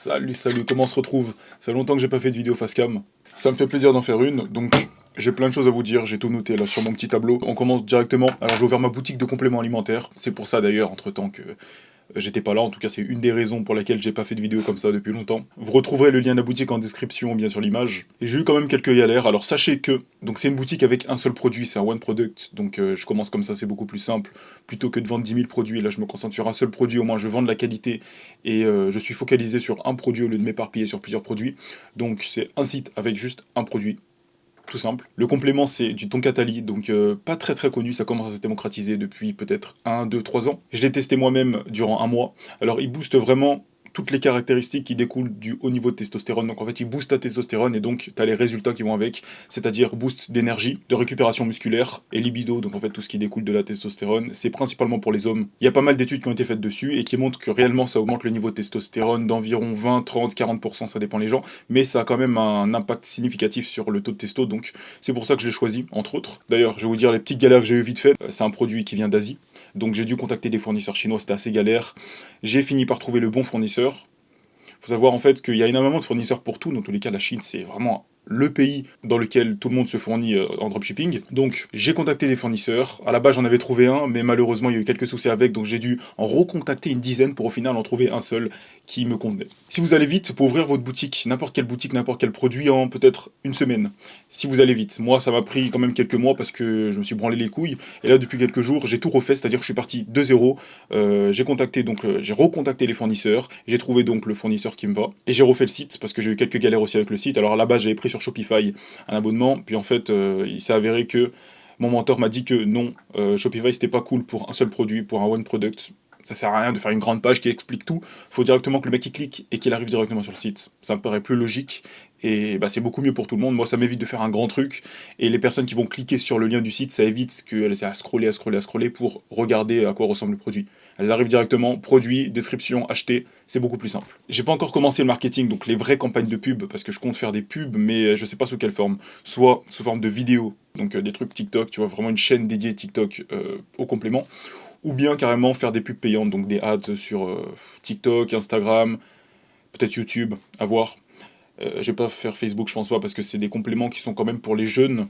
Salut, salut, comment on se retrouve? Ça fait longtemps que j'ai pas fait de vidéo face cam. Ça me fait plaisir d'en faire une, donc j'ai plein de choses à vous dire, j'ai tout noté là sur mon petit tableau. On commence directement. Alors j'ai ouvert ma boutique de compléments alimentaires, c'est pour ça d'ailleurs, entre-temps que j'étais pas là, en tout cas c'est une des raisons pour laquelle j'ai pas fait de vidéo comme ça depuis longtemps. Vous retrouverez le lien de la boutique en description ou bien sur l'image. Et j'ai eu quand même quelques galères, alors sachez que donc c'est une boutique avec un seul produit, c'est un one product, donc je commence comme ça, c'est beaucoup plus simple. Plutôt que de vendre 10 000 produits, là je me concentre sur un seul produit, au moins je vends de la qualité et je suis focalisé sur un produit au lieu de m'éparpiller sur plusieurs produits. Donc c'est un site avec juste un produit, tout simple. Le complément, c'est du Tonkatali, donc pas très très connu, ça commence à se démocratiser depuis peut-être 1, 2, 3 ans. Je l'ai testé moi-même durant un mois. Alors il booste vraiment toutes les caractéristiques qui découlent du haut niveau de testostérone. Donc en fait, il booste ta testostérone et donc tu as les résultats qui vont avec, c'est-à-dire boost d'énergie, de récupération musculaire et libido, donc en fait tout ce qui découle de la testostérone. C'est principalement pour les hommes. Il y a pas mal d'études qui ont été faites dessus et qui montrent que réellement ça augmente le niveau de testostérone d'environ 20, 30, 40%, ça dépend les gens, mais ça a quand même un impact significatif sur le taux de testo, donc c'est pour ça que je l'ai choisi, entre autres. D'ailleurs, je vais vous dire les petites galères que j'ai eues vite fait. C'est un produit qui vient d'Asie, donc j'ai dû contacter des fournisseurs chinois, c'était assez galère. J'ai fini par trouver le bon fournisseur. Faut savoir en fait qu'il y a énormément de fournisseurs pour tout. Dans tous les cas, la Chine, c'est vraiment le pays dans lequel tout le monde se fournit en dropshipping. Donc j'ai contacté des fournisseurs. À la base, j'en avais trouvé un, mais malheureusement, il y a eu quelques soucis avec, donc j'ai dû en recontacter une dizaine pour au final en trouver un seul qui me convenait. Si vous allez vite, pour ouvrir votre boutique, n'importe quel produit en peut-être une semaine. Si vous allez vite. Moi, ça m'a pris quand même quelques mois parce que je me suis branlé les couilles. Et là, depuis quelques jours, j'ai tout refait, c'est-à-dire que je suis parti de zéro. J'ai recontacté les fournisseurs. J'ai trouvé donc le fournisseur qui me va. Et j'ai refait le site parce que j'ai eu quelques galères aussi avec le site. Alors là-bas, j'avais pris sur Shopify un abonnement. Puis en fait, il s'est avéré que mon mentor m'a dit que non, Shopify c'était pas cool pour un seul produit, pour un one product. Ça sert à rien de faire une grande page qui explique tout. Faut directement que le mec il clique et qu'il arrive directement sur le site. Ça me paraît plus logique et bah, c'est beaucoup mieux pour tout le monde. Moi, ça m'évite de faire un grand truc et les personnes qui vont cliquer sur le lien du site, ça évite qu'elles aient à scroller, à scroller, à scroller pour regarder à quoi ressemble le produit. Elles arrivent directement, produit, description, acheter, c'est beaucoup plus simple. J'ai pas encore commencé le marketing, donc les vraies campagnes de pub, parce que je compte faire des pubs, mais je sais pas sous quelle forme. Soit sous forme de vidéo, donc des trucs TikTok, tu vois, vraiment une chaîne dédiée TikTok au complément, ou bien carrément faire des pubs payantes, donc des ads sur TikTok, Instagram, peut-être YouTube, à voir. Je vais pas faire Facebook, je pense pas, parce que c'est des compléments qui sont quand même pour les jeunes.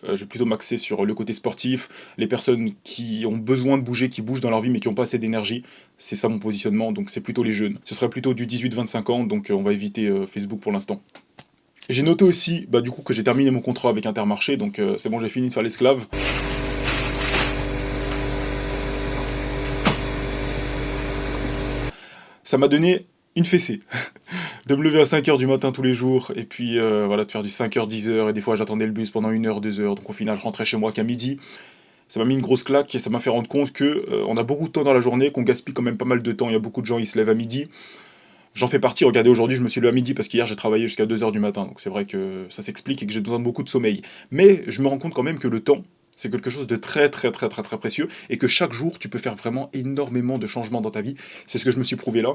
Je vais plutôt m'axer sur le côté sportif, les personnes qui ont besoin de bouger, qui bougent dans leur vie mais qui n'ont pas assez d'énergie. C'est ça mon positionnement, donc c'est plutôt les jeunes. Ce serait plutôt du 18-25 ans, donc on va éviter Facebook pour l'instant. J'ai noté aussi, bah, du coup, que j'ai terminé mon contrat avec Intermarché, donc c'est bon, j'ai fini de faire l'esclave. Ça m'a donné une fessée. De me lever à 5h du matin tous les jours, et puis voilà, de faire du 5h, 10h, et des fois j'attendais le bus pendant 1 heure, 2 heures, donc au final je rentrais chez moi qu'à midi. Ça m'a mis une grosse claque et ça m'a fait rendre compte que on a beaucoup de temps dans la journée, qu'on gaspille quand même pas mal de temps. Il y a beaucoup de gens, ils se lèvent à midi. J'en fais partie. Regardez, aujourd'hui, je me suis levé à midi parce qu'hier j'ai travaillé jusqu'à 2h du matin. Donc c'est vrai que ça s'explique et que j'ai besoin de beaucoup de sommeil. Mais je me rends compte quand même que le temps, c'est quelque chose de très très très très très précieux et que chaque jour tu peux faire vraiment énormément de changements dans ta vie. C'est ce que je me suis prouvé là.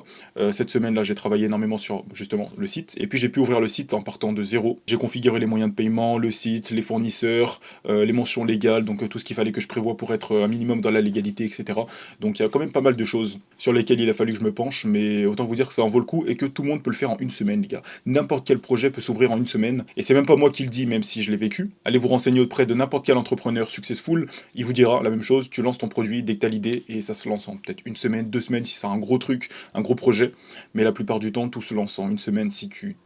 Cette semaine-là, j'ai travaillé énormément sur justement le site et puis j'ai pu ouvrir le site en partant de zéro. J'ai configuré les moyens de paiement, le site, les fournisseurs, les mentions légales, donc tout ce qu'il fallait que je prévoie pour être un minimum dans la légalité, etc. Donc il y a quand même pas mal de choses sur lesquelles il a fallu que je me penche, mais autant vous dire que ça en vaut le coup et que tout le monde peut le faire en une semaine, les gars. N'importe quel projet peut s'ouvrir en une semaine et c'est même pas moi qui le dis, même si je l'ai vécu. Allez vous renseigner auprès de n'importe quel entrepreneur successful, il vous dira la même chose, tu lances ton produit dès que tu as l'idée et ça se lance en peut-être une semaine, 2 semaines si c'est un gros truc, un gros projet, mais la plupart du temps tout se lance en une semaine si tu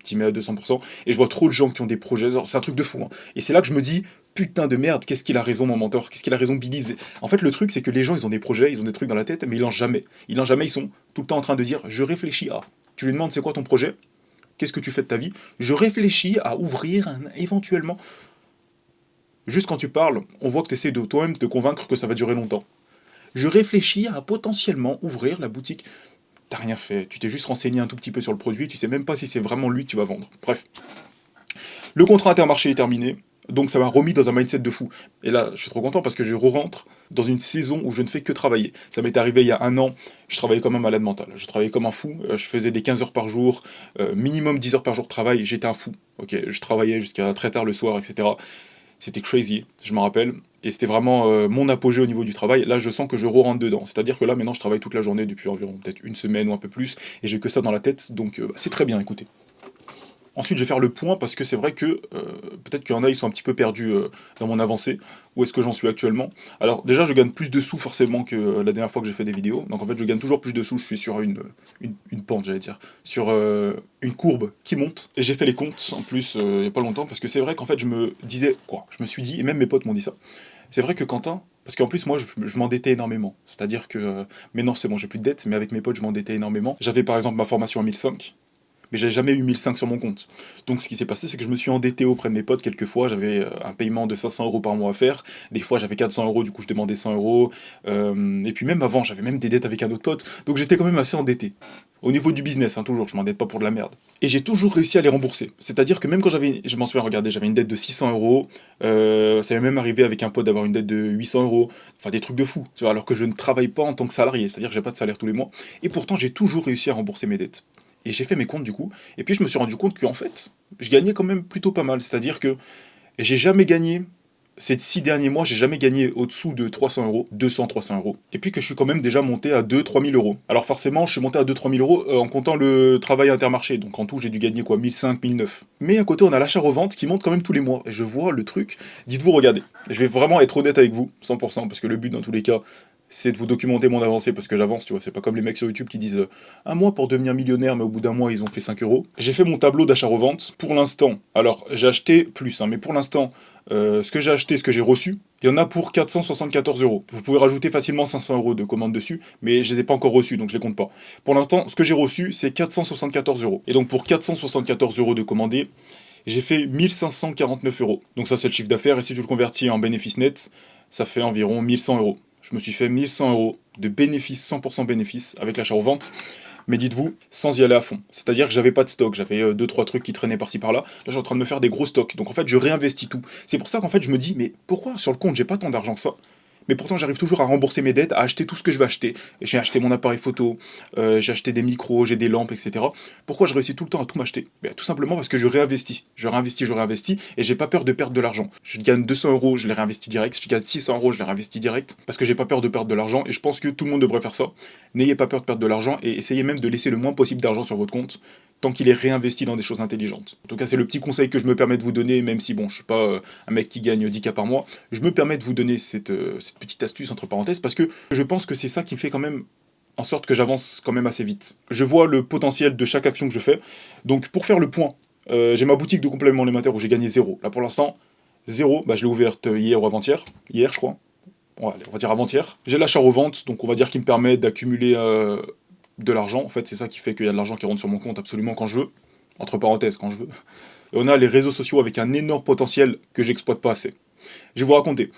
t'y mets à 200%. Et je vois trop de gens qui ont des projets, c'est un truc de fou. Hein. Et c'est là que je me dis, putain de merde, qu'est-ce qu'il a raison mon mentor, qu'est-ce qu'il a raison Billy. En fait le truc c'est que les gens ils ont des projets, ils ont des trucs dans la tête, mais ils lancent jamais. Ils lancent jamais, ils sont tout le temps en train de dire, je réfléchis à. Tu lui demandes c'est quoi ton projet, qu'est-ce que tu fais de ta vie, je réfléchis à ouvrir éventuellement. Juste quand tu parles, on voit que tu essaies de toi-même te convaincre que ça va durer longtemps. Je réfléchis à potentiellement ouvrir la boutique. T'as rien fait, tu t'es juste renseigné un tout petit peu sur le produit, tu sais même pas si c'est vraiment lui que tu vas vendre. Bref. Le contrat Intermarché est terminé, donc ça m'a remis dans un mindset de fou. Et là, je suis trop content parce que je re-rentre dans une saison où je ne fais que travailler. Ça m'est arrivé il y a un an, je travaillais comme un malade mental. Je travaillais comme un fou, je faisais des 15 heures par jour, minimum 10 heures par jour de travail, j'étais un fou. Ok, je travaillais jusqu'à très tard le soir, etc. C'était crazy, je me rappelle. Et c'était vraiment mon apogée au niveau du travail. Là, je sens que je re-rentre dedans. C'est-à-dire que là, maintenant, je travaille toute la journée depuis environ peut-être une semaine ou un peu plus. Et j'ai que ça dans la tête. Donc, c'est très bien, écoutez. Ensuite, je vais faire le point parce que c'est vrai que peut-être qu'il y en a, ils sont un petit peu perdus dans mon avancée. Où est-ce que j'en suis actuellement? Alors, déjà, je gagne plus de sous forcément que la dernière fois que j'ai fait des vidéos. Donc, en fait, je gagne toujours plus de sous. Je suis sur une pente, j'allais dire. Sur une courbe qui monte. Et j'ai fait les comptes en plus il n'y a pas longtemps parce que c'est vrai qu'en fait, je me disais, quoi, je me suis dit, et même mes potes m'ont dit ça. C'est vrai que Quentin, parce qu'en plus, moi, je m'endettais énormément. C'est-à-dire que, mais non, c'est bon, j'ai plus de dettes, mais avec mes potes, je m'endettais énormément. J'avais par exemple ma formation à 1005 mais j'avais jamais eu 1005 sur mon compte. Donc ce qui s'est passé, c'est que je me suis endetté auprès de mes potes quelques fois, j'avais un paiement de 500 € par mois à faire, des fois j'avais 400 €, du coup je demandais 100 €, et puis même avant, j'avais même des dettes avec un autre pote, donc j'étais quand même assez endetté. Au niveau du business, hein, toujours, je m'endette pas pour de la merde. Et j'ai toujours réussi à les rembourser. C'est-à-dire que même quand je m'en souviens, regardez, j'avais une dette de 600 €, ça m'est même arrivé avec un pote d'avoir une dette de 800 €, enfin des trucs de fou, tu vois, alors que je ne travaille pas en tant que salarié, c'est-à-dire que j'ai pas de salaire tous les mois, et pourtant j'ai toujours réussi à rembourser mes dettes. Et j'ai fait mes comptes du coup. Et puis je me suis rendu compte qu'en fait, je gagnais quand même plutôt pas mal. C'est-à-dire que j'ai jamais gagné, ces 6 derniers mois, j'ai jamais gagné au-dessous de 300 €, 200-300 €. Et puis que je suis quand même déjà monté à 2-3 000 €. Alors forcément, je suis monté à 2-3 000 € en comptant le travail Intermarché. Donc en tout, j'ai dû gagner quoi, 1 500-1 900. Mais à côté, on a l'achat-revente qui monte quand même tous les mois. Et je vois le truc. Dites-vous, regardez. Je vais vraiment être honnête avec vous, 100%, parce que le but dans tous les cas, c'est de vous documenter mon avancée parce que j'avance, tu vois. C'est pas comme les mecs sur YouTube qui disent un mois pour devenir millionnaire, mais au bout d'un mois, ils ont fait 5 €. J'ai fait mon tableau d'achat-revente. Pour l'instant, alors j'ai acheté plus, hein, mais pour l'instant, ce que j'ai acheté, ce que j'ai reçu, il y en a pour 474 €. Vous pouvez rajouter facilement 500 € de commande dessus, mais je les ai pas encore reçus, donc je les compte pas. Pour l'instant, ce que j'ai reçu, c'est 474 €. Et donc pour 474 € de commandé, j'ai fait 1 549 €. Donc ça, c'est le chiffre d'affaires, et si tu le convertis en bénéfice net, ça fait environ 1 100 €. Je me suis fait 1 100 € de bénéfice, 100% bénéfice avec l'achat-revente. Mais dites-vous, sans y aller à fond. C'est-à-dire que j'avais pas de stock, j'avais 2-3 trucs qui traînaient par-ci par-là. Là, je suis en train de me faire des gros stocks. Donc en fait, je réinvestis tout. C'est pour ça qu'en fait, je me dis, mais pourquoi sur le compte, j'ai pas tant d'argent que ça? Mais pourtant, j'arrive toujours à rembourser mes dettes, à acheter tout ce que je veux acheter. J'ai acheté mon appareil photo, j'ai acheté des micros, j'ai des lampes, etc. Pourquoi je réussis tout le temps à tout m'acheter? Ben, tout simplement parce que je réinvestis. Je réinvestis, et j'ai pas peur de perdre de l'argent. Je gagne 200 €, je les réinvestis direct. Je gagne 600 €, je les réinvestis direct. Parce que j'ai pas peur de perdre de l'argent, et je pense que tout le monde devrait faire ça. N'ayez pas peur de perdre de l'argent, et essayez même de laisser le moins possible d'argent sur votre compte, tant qu'il est réinvesti dans des choses intelligentes. En tout cas, c'est le petit conseil que je me permets de vous donner, même si bon, je suis pas un mec qui gagne 10K par mois. Je me permets de vous donner cette petite astuce entre parenthèses parce que je pense que c'est ça qui fait quand même en sorte que j'avance quand même assez vite. Je vois le potentiel de chaque action que je fais. Donc pour faire le point, j'ai ma boutique de compléments alimentaires où j'ai gagné zéro. Là pour l'instant, zéro. Bah, je l'ai ouverte hier ou avant-hier. Hier, je crois. Ouais, on va dire avant-hier. J'ai l'achat-revente, donc on va dire qu'il me permet d'accumuler de l'argent. En fait, c'est ça qui fait qu'il y a de l'argent qui rentre sur mon compte absolument quand je veux. Entre parenthèses, quand je veux. Et on a les réseaux sociaux avec un énorme potentiel que j'exploite pas assez. Je vais vous raconter.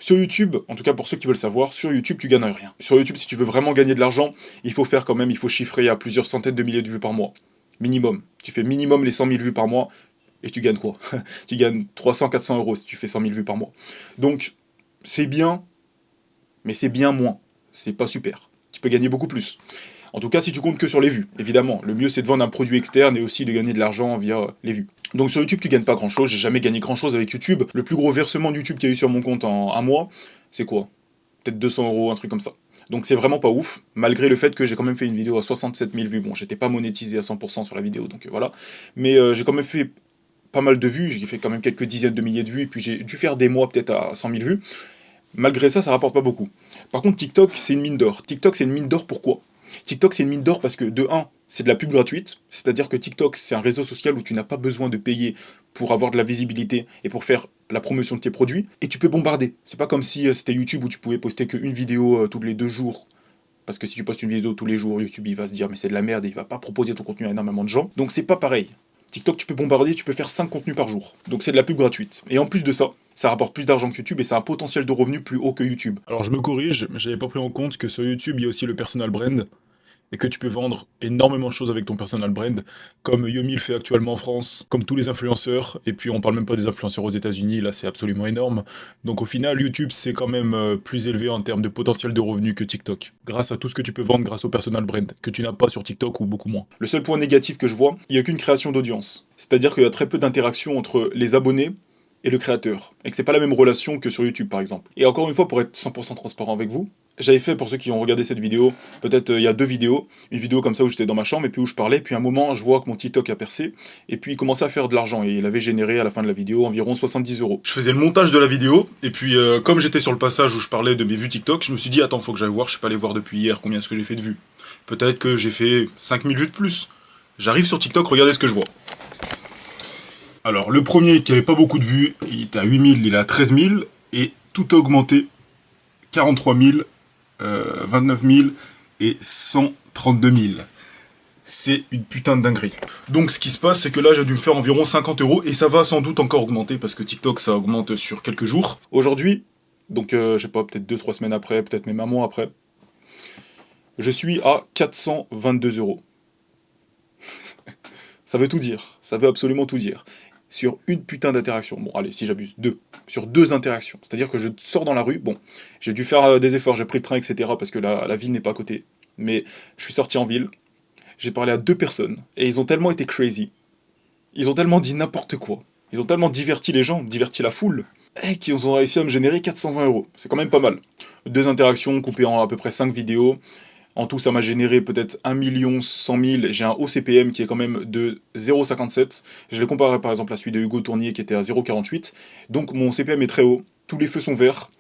Sur YouTube, en tout cas pour ceux qui veulent savoir, sur YouTube tu gagnes rien. Sur YouTube, si tu veux vraiment gagner de l'argent, il faut faire quand même, il faut chiffrer à plusieurs centaines de milliers de vues par mois. Minimum. Tu fais minimum les 100 000 vues par mois, et tu gagnes quoi? Tu gagnes 300-400 € si tu fais 100 000 vues par mois. Donc, c'est bien, mais c'est bien moins. C'est pas super. Tu peux gagner beaucoup plus. En tout cas, si tu comptes que sur les vues, évidemment. Le mieux, c'est de vendre un produit externe et aussi de gagner de l'argent via les vues. Donc sur YouTube, tu gagnes pas grand-chose. J'ai jamais gagné grand-chose avec YouTube. Le plus gros versement de YouTube qu'il y a eu sur mon compte en un mois, c'est quoi? Peut-être 200 €, un truc comme ça. Donc c'est vraiment pas ouf, malgré le fait que j'ai quand même fait une vidéo à 67 000 vues. Bon, j'étais pas monétisé à 100% sur la vidéo, donc voilà. Mais j'ai quand même fait pas mal de vues. J'ai fait quand même quelques dizaines de milliers de vues. Et puis j'ai dû faire des mois peut-être à 100 000 vues. Malgré ça, ça rapporte pas beaucoup. Par contre, TikTok, c'est une mine d'or. TikTok, c'est une mine d'or, pourquoi? TikTok, c'est une mine d'or parce que, de 1, c'est de la pub gratuite. C'est-à-dire que TikTok, c'est un réseau social où tu n'as pas besoin de payer pour avoir de la visibilité et pour faire la promotion de tes produits. Et tu peux bombarder. C'est pas comme si c'était YouTube où tu pouvais poster qu'une vidéo tous les 2 jours. Parce que si tu postes une vidéo tous les jours, YouTube, il va se dire, mais c'est de la merde et il va pas proposer ton contenu à énormément de gens. Donc c'est pas pareil. TikTok, tu peux bombarder, tu peux faire 5 contenus par jour. Donc c'est de la pub gratuite. Et en plus de ça rapporte plus d'argent que YouTube et ça a un potentiel de revenus plus haut que YouTube. Alors je me corrige, mais j'avais pas pris en compte que sur YouTube, il y a aussi le personal brand et que tu peux vendre énormément de choses avec ton personal brand, comme Yomi le fait actuellement en France, comme tous les influenceurs, et puis on parle même pas des influenceurs aux États-Unis, là c'est absolument énorme. Donc au final, YouTube c'est quand même plus élevé en termes de potentiel de revenus que TikTok, grâce à tout ce que tu peux vendre grâce au personal brand, que tu n'as pas sur TikTok ou beaucoup moins. Le seul point négatif que je vois, il n'y a qu'une création d'audience. C'est-à-dire qu'il y a très peu d'interaction entre les abonnés et le créateur, et que c'est pas la même relation que sur YouTube par exemple. Et encore une fois, pour être 100% transparent avec vous, j'avais fait, pour ceux qui ont regardé cette vidéo, peut-être il y a 2 vidéos, une vidéo comme ça où j'étais dans ma chambre et puis où je parlais, puis à un moment je vois que mon TikTok a percé, et puis il commençait à faire de l'argent, et il avait généré à la fin de la vidéo environ 70 euros. Je faisais le montage de la vidéo, et puis comme j'étais sur le passage où je parlais de mes vues TikTok, je me suis dit attends, faut que j'aille voir, je suis pas allé voir depuis hier combien est-ce que j'ai fait de vues. Peut-être que j'ai fait 5000 vues de plus. J'arrive sur TikTok, regardez ce que je vois. Alors, le premier qui avait pas beaucoup de vues, il était à 8000, il est à 13 000, et tout a augmenté. 43 000, 29 000 et 132 000. C'est une putain de dinguerie. Donc ce qui se passe, c'est que là j'ai dû me faire environ 50 euros, et ça va sans doute encore augmenter, parce que TikTok ça augmente sur quelques jours. Aujourd'hui, donc je sais pas, peut-être 2-3 semaines après, peut-être même un mois après, je suis à 422 euros. Ça veut tout dire, ça veut absolument tout dire. Sur une putain d'interaction, bon allez, si j'abuse, 2. Sur 2 interactions. C'est-à-dire que je sors dans la rue, bon, j'ai dû faire des efforts, j'ai pris le train, etc. parce que la ville n'est pas à côté. Mais je suis sorti en ville, j'ai parlé à 2 personnes, et ils ont tellement été crazy, ils ont tellement dit n'importe quoi, ils ont tellement diverti les gens, diverti la foule, et qu'ils ont réussi à me générer 420 euros. C'est quand même pas mal. 2 interactions coupées en à peu près 5 vidéos. En tout, ça m'a généré peut-être 1 100 000. J'ai un haut CPM qui est quand même de 0,57. Je l'ai comparé par exemple à celui de Hugo Tournier qui était à 0,48. Donc mon CPM est très haut. Tous les feux sont verts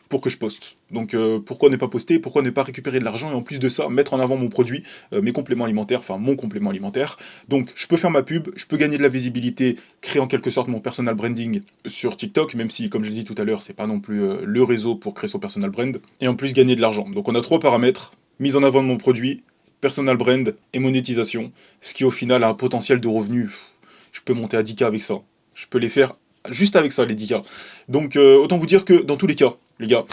pour que je poste. Donc pourquoi ne pas poster? Pourquoi ne pas récupérer de l'argent? Et en plus de ça, mettre en avant mon produit, mes compléments alimentaires, enfin mon complément alimentaire. Donc je peux faire ma pub, je peux gagner de la visibilité, créer en quelque sorte mon personal branding sur TikTok, même si, comme je l'ai dit tout à l'heure, c'est pas non plus le réseau pour créer son personal brand. Et en plus gagner de l'argent. Donc on a 3 paramètres: mise en avant de mon produit, personal brand et monétisation, ce qui au final a un potentiel de revenus. Je peux monter à 10K avec ça. Je peux les faire juste avec ça, les 10K. Donc autant vous dire que dans tous les cas, les gars,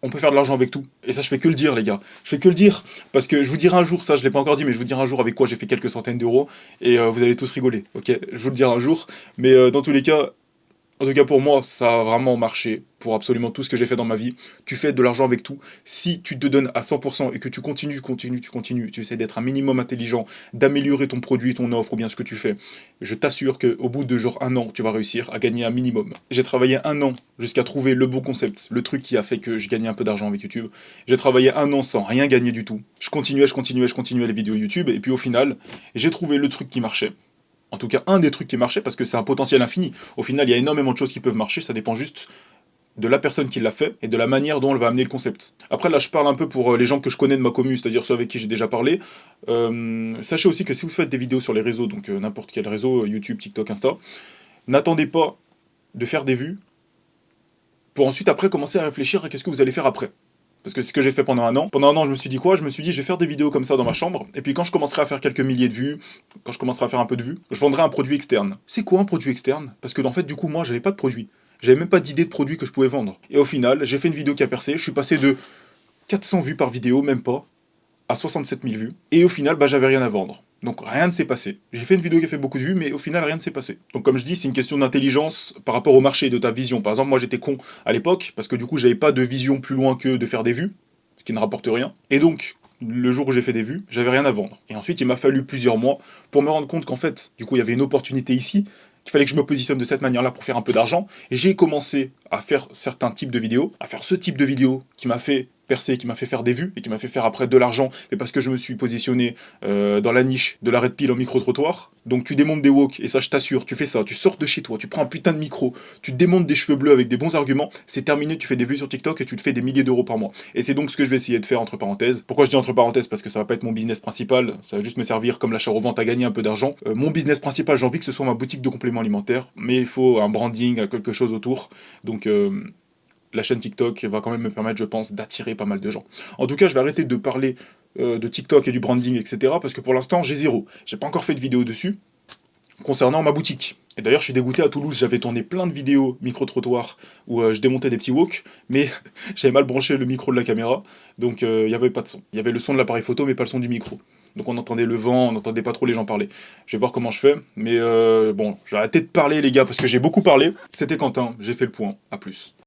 on peut faire de l'argent avec tout. Et ça, je fais que le dire, les gars. Je fais que le dire, parce que je vous dirai un jour, ça je l'ai pas encore dit, mais je vous dirai un jour avec quoi j'ai fait quelques centaines d'euros, et vous allez tous rigoler, ok? Je vous le dirai un jour, mais dans tous les cas, en tout cas pour moi, ça a vraiment marché pour absolument tout ce que j'ai fait dans ma vie. Tu fais de l'argent avec tout. Si tu te donnes à 100% et que tu tu essaies d'être un minimum intelligent, d'améliorer ton produit, ton offre ou bien ce que tu fais, je t'assure qu'au bout de genre 1 an, tu vas réussir à gagner un minimum. J'ai travaillé 1 an jusqu'à trouver le bon concept, le truc qui a fait que je gagnais un peu d'argent avec YouTube. J'ai travaillé 1 an sans rien gagner du tout. Je continuais les vidéos YouTube, et puis au final, j'ai trouvé le truc qui marchait. En tout cas, un des trucs qui marchait, parce que c'est un potentiel infini. Au final, il y a énormément de choses qui peuvent marcher, ça dépend juste de la personne qui l'a fait et de la manière dont elle va amener le concept. Après, là, je parle un peu pour les gens que je connais de ma commu, c'est-à-dire ceux avec qui j'ai déjà parlé. Sachez aussi que si vous faites des vidéos sur les réseaux, donc n'importe quel réseau, YouTube, TikTok, Insta, n'attendez pas de faire des vues pour ensuite après commencer à réfléchir à qu'est-ce que vous allez faire après. Parce que c'est ce que j'ai fait pendant 1 an. Pendant 1 an, je me suis dit quoi? Je me suis dit, je vais faire des vidéos comme ça dans ma chambre, et puis quand je commencerai à faire quelques milliers de vues, quand je commencerai à faire un peu de vues, je vendrai un produit externe. C'est quoi un produit externe? Parce que en fait, du coup, moi, j'avais pas de produit. J'avais même pas d'idée de produit que je pouvais vendre. Et au final, j'ai fait une vidéo qui a percé, je suis passé de 400 vues par vidéo, même pas, à 67 000 vues. Et au final, bah, j'avais rien à vendre. Donc rien ne s'est passé. J'ai fait une vidéo qui a fait beaucoup de vues, mais au final, rien ne s'est passé. Donc comme je dis, c'est une question d'intelligence par rapport au marché, de ta vision. Par exemple, moi, j'étais con à l'époque, parce que du coup, j'avais pas de vision plus loin que de faire des vues, ce qui ne rapporte rien. Et donc, le jour où j'ai fait des vues, j'avais rien à vendre. Et ensuite, il m'a fallu plusieurs mois pour me rendre compte qu'en fait, du coup, il y avait une opportunité ici, qu'il fallait que je me positionne de cette manière-là pour faire un peu d'argent. Et j'ai commencé à faire certains types de vidéos, à faire ce type de vidéo qui m'a fait percer, qui m'a fait faire des vues, et qui m'a fait faire après de l'argent, mais parce que je me suis positionné dans la niche de la red pill en micro-trottoir. Donc tu démontes des woks, et ça je t'assure, tu fais ça, tu sors de chez toi, tu prends un putain de micro, tu démontes des cheveux bleus avec des bons arguments, c'est terminé, tu fais des vues sur TikTok et tu te fais des milliers d'euros par mois. Et c'est donc ce que je vais essayer de faire entre parenthèses. Pourquoi je dis entre parenthèses? Parce que ça va pas être mon business principal, ça va juste me servir comme l'achat-revente à gagner un peu d'argent. Mon business principal, j'ai envie que ce soit ma boutique de compléments alimentaires, mais il faut un branding, quelque chose autour. Donc la chaîne TikTok va quand même me permettre, je pense, d'attirer pas mal de gens. En tout cas, je vais arrêter de parler de TikTok et du branding, etc. parce que pour l'instant, j'ai zéro. J'ai pas encore fait de vidéo dessus concernant ma boutique. Et d'ailleurs, je suis dégoûté, à Toulouse, j'avais tourné plein de vidéos micro-trottoirs où je démontais des petits woks, mais j'avais mal branché le micro de la caméra, donc il n'y avait pas de son. Il y avait le son de l'appareil photo, mais pas le son du micro. Donc on entendait le vent, on n'entendait pas trop les gens parler. Je vais voir comment je fais, mais bon, je vais arrêter de parler les gars, parce que j'ai beaucoup parlé. C'était Quentin, j'ai fait le point, à plus.